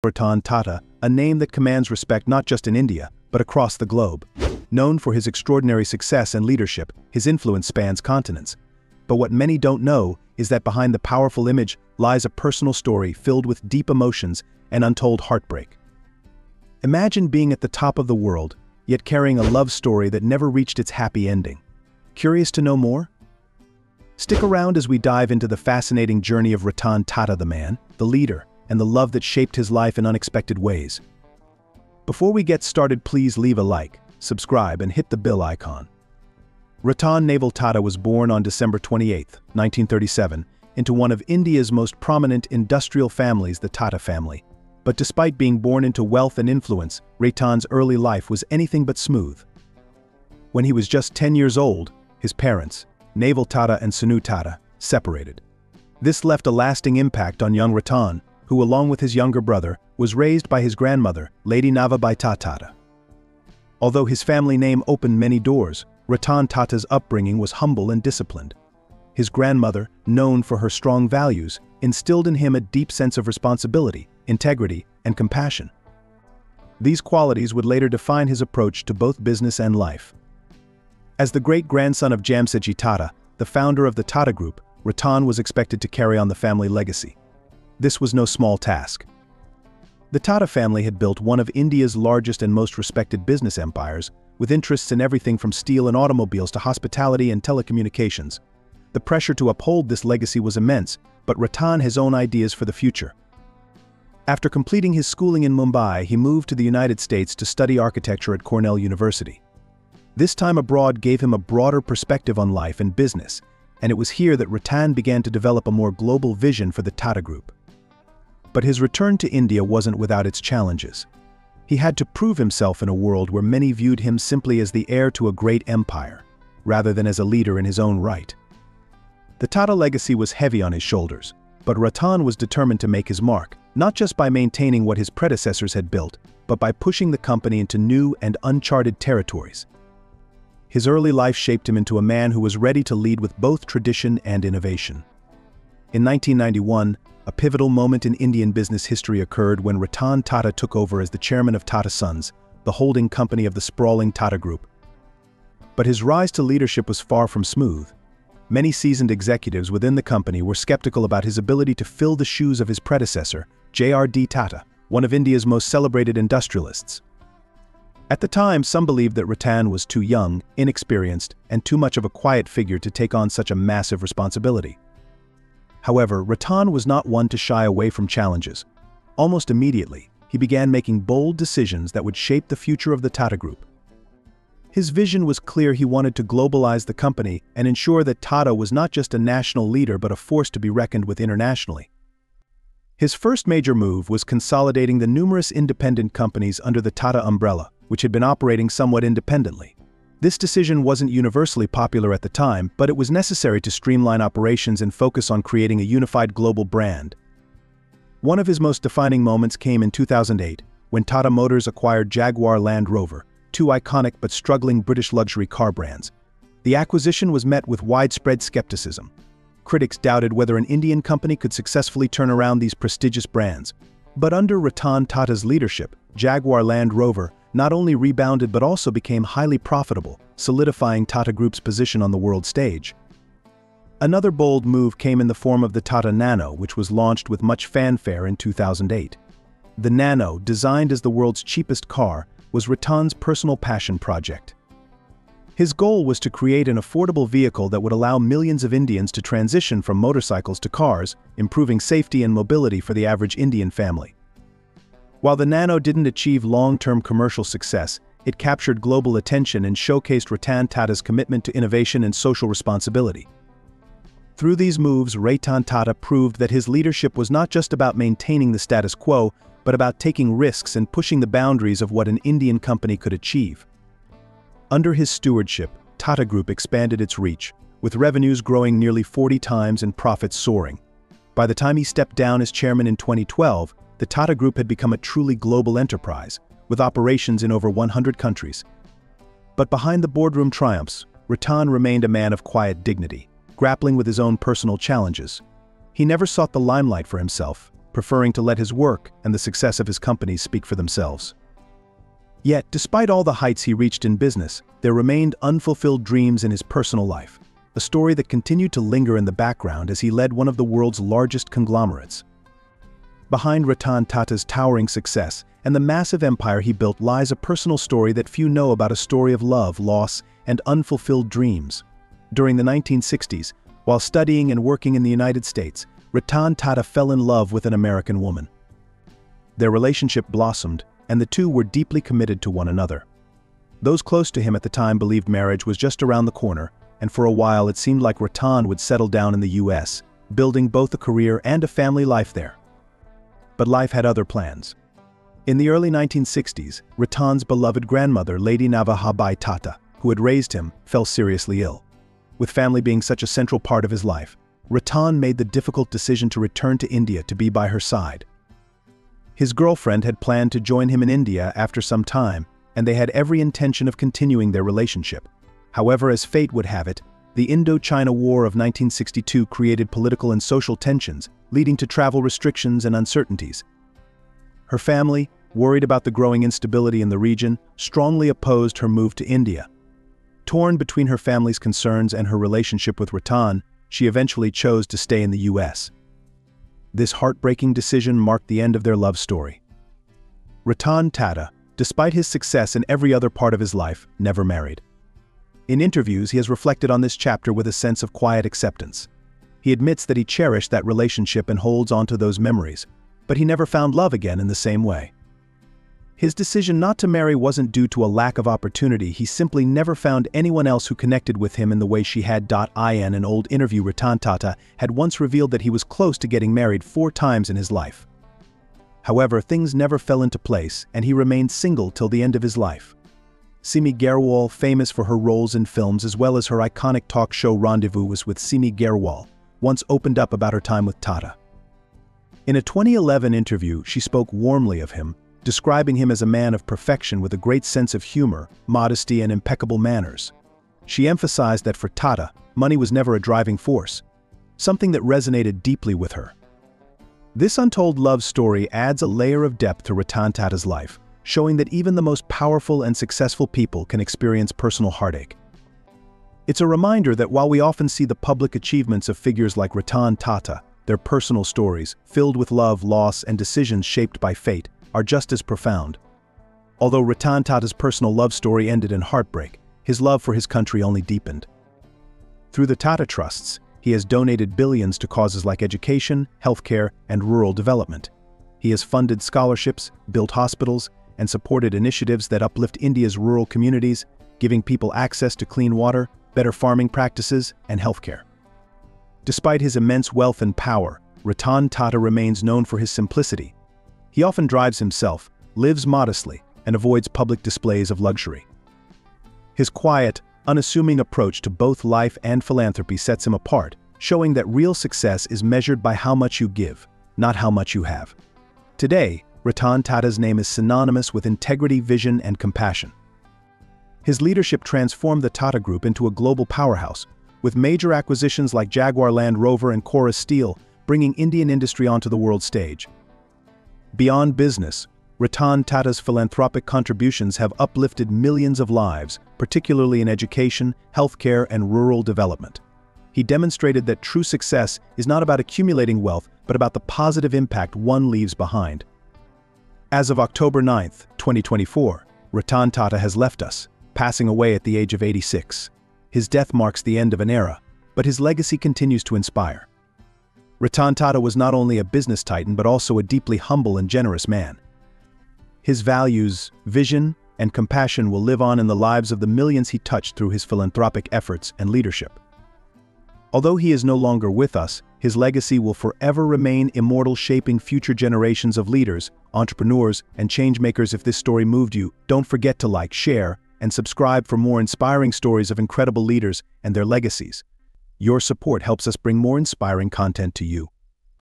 Ratan Tata, a name that commands respect not just in India, but across the globe. Known for his extraordinary success and leadership, his influence spans continents. But what many don't know is that behind the powerful image lies a personal story filled with deep emotions and untold heartbreak. Imagine being at the top of the world, yet carrying a love story that never reached its happy ending. Curious to know more? Stick around as we dive into the fascinating journey of Ratan Tata, the man, the leader, and the love that shaped his life in unexpected ways. Before we get started, please leave a like, subscribe, and hit the bell icon. Ratan Naval Tata was born on December 28, 1937, into one of India's most prominent industrial families, the Tata family. But despite being born into wealth and influence, Ratan's early life was anything but smooth. When he was just 10 years old, his parents, Naval Tata and Sinu Tata, separated. This left a lasting impact on young Ratan, who along with his younger brother, was raised by his grandmother, Lady Navabai Tata. Although his family name opened many doors, Ratan Tata's upbringing was humble and disciplined. His grandmother, known for her strong values, instilled in him a deep sense of responsibility, integrity, and compassion. These qualities would later define his approach to both business and life. As the great-grandson of Jamsetji Tata, the founder of the Tata Group, Ratan was expected to carry on the family legacy. This was no small task. The Tata family had built one of India's largest and most respected business empires, with interests in everything from steel and automobiles to hospitality and telecommunications. The pressure to uphold this legacy was immense, but Ratan had his own ideas for the future. After completing his schooling in Mumbai, he moved to the United States to study architecture at Cornell University. This time abroad gave him a broader perspective on life and business, and it was here that Ratan began to develop a more global vision for the Tata Group. But his return to India wasn't without its challenges. He had to prove himself in a world where many viewed him simply as the heir to a great empire, rather than as a leader in his own right. The Tata legacy was heavy on his shoulders, but Ratan was determined to make his mark, not just by maintaining what his predecessors had built, but by pushing the company into new and uncharted territories. His early life shaped him into a man who was ready to lead with both tradition and innovation. In 1991, a pivotal moment in Indian business history occurred when Ratan Tata took over as the chairman of Tata Suns, the holding company of the sprawling Tata Group. But his rise to leadership was far from smooth. Many seasoned executives within the company were skeptical about his ability to fill the shoes of his predecessor, J.R.D. Tata, one of India's most celebrated industrialists. At the time, some believed that Ratan was too young, inexperienced, and too much of a quiet figure to take on such a massive responsibility. However, Ratan was not one to shy away from challenges. Almost immediately, he began making bold decisions that would shape the future of the Tata Group. His vision was clear. He wanted to globalize the company and ensure that Tata was not just a national leader but a force to be reckoned with internationally. His first major move was consolidating the numerous independent companies under the Tata umbrella, which had been operating somewhat independently. This decision wasn't universally popular at the time, but it was necessary to streamline operations and focus on creating a unified global brand. One of his most defining moments came in 2008, when Tata Motors acquired Jaguar Land Rover, two iconic but struggling British luxury car brands. The acquisition was met with widespread skepticism. Critics doubted whether an Indian company could successfully turn around these prestigious brands. But under Ratan Tata's leadership, Jaguar Land Rover not only rebounded but also became highly profitable, solidifying Tata Group's position on the world stage. Another bold move came in the form of the Tata Nano, which was launched with much fanfare in 2008. The Nano, designed as the world's cheapest car, was Ratan's personal passion project. His goal was to create an affordable vehicle that would allow millions of Indians to transition from motorcycles to cars, improving safety and mobility for the average Indian family. While the Nano didn't achieve long-term commercial success, it captured global attention and showcased Ratan Tata's commitment to innovation and social responsibility. Through these moves, Ratan Tata proved that his leadership was not just about maintaining the status quo, but about taking risks and pushing the boundaries of what an Indian company could achieve. Under his stewardship, Tata Group expanded its reach, with revenues growing nearly 40 times and profits soaring. By the time he stepped down as chairman in 2012, the Tata Group had become a truly global enterprise, with operations in over 100 countries. But behind the boardroom triumphs, Ratan remained a man of quiet dignity, grappling with his own personal challenges. He never sought the limelight for himself, preferring to let his work and the success of his companies speak for themselves. Yet, despite all the heights he reached in business, there remained unfulfilled dreams in his personal life, a story that continued to linger in the background as he led one of the world's largest conglomerates. Behind Ratan Tata's towering success and the massive empire he built lies a personal story that few know about, a story of love, loss, and unfulfilled dreams. During the 1960s, while studying and working in the United States, Ratan Tata fell in love with an American woman. Their relationship blossomed, and the two were deeply committed to one another. Those close to him at the time believed marriage was just around the corner, and for a while it seemed like Ratan would settle down in the US, building both a career and a family life there. But life had other plans. In the early 1960s, Ratan's beloved grandmother, Lady Naval Tata, who had raised him, fell seriously ill. With family being such a central part of his life, Ratan made the difficult decision to return to India to be by her side. His girlfriend had planned to join him in India after some time, and they had every intention of continuing their relationship. However, as fate would have it, the Indochina War of 1962 created political and social tensions, leading to travel restrictions and uncertainties. Her family, worried about the growing instability in the region, strongly opposed her move to India. Torn between her family's concerns and her relationship with Ratan, she eventually chose to stay in the US. This heartbreaking decision marked the end of their love story. Ratan Tata, despite his success in every other part of his life, never married. In interviews, he has reflected on this chapter with a sense of quiet acceptance. He admits that he cherished that relationship and holds on to those memories, but he never found love again in the same way. His decision not to marry wasn't due to a lack of opportunity, he simply never found anyone else who connected with him in the way she had. In an old interview, Ratan Tata had once revealed that he was close to getting married 4 times in his life. However, things never fell into place, and he remained single till the end of his life. Simi Garewal, famous for her roles in films as well as her iconic talk show Rendezvous with Simi Garewal, once opened up about her time with Tata. In a 2011 interview, she spoke warmly of him, describing him as a man of perfection with a great sense of humor, modesty, and impeccable manners. She emphasized that for Tata, money was never a driving force, something that resonated deeply with her. This untold love story adds a layer of depth to Ratan Tata's life, showing that even the most powerful and successful people can experience personal heartache. It's a reminder that while we often see the public achievements of figures like Ratan Tata, their personal stories, filled with love, loss, and decisions shaped by fate, are just as profound. Although Ratan Tata's personal love story ended in heartbreak, his love for his country only deepened. Through the Tata Trusts, he has donated billions to causes like education, healthcare, and rural development. He has funded scholarships, built hospitals, and supported initiatives that uplift India's rural communities, giving people access to clean water, better farming practices, and healthcare. Despite his immense wealth and power, Ratan Tata remains known for his simplicity. He often drives himself, lives modestly, and avoids public displays of luxury. His quiet, unassuming approach to both life and philanthropy sets him apart, showing that real success is measured by how much you give, not how much you have. Today, Ratan Tata's name is synonymous with integrity, vision, and compassion. His leadership transformed the Tata Group into a global powerhouse, with major acquisitions like Jaguar Land Rover and Chorus Steel bringing Indian industry onto the world stage. Beyond business, Ratan Tata's philanthropic contributions have uplifted millions of lives, particularly in education, healthcare, and rural development. He demonstrated that true success is not about accumulating wealth, but about the positive impact one leaves behind. As of October 9, 2024, Ratan Tata has left us, passing away at the age of 86. His death marks the end of an era, but his legacy continues to inspire. Ratan Tata was not only a business titan but also a deeply humble and generous man. His values, vision, and compassion will live on in the lives of the millions he touched through his philanthropic efforts and leadership. Although he is no longer with us, his legacy will forever remain immortal, shaping future generations of leaders, entrepreneurs, and changemakers. If this story moved you, don't forget to like, share, and subscribe for more inspiring stories of incredible leaders and their legacies. Your support helps us bring more inspiring content to you.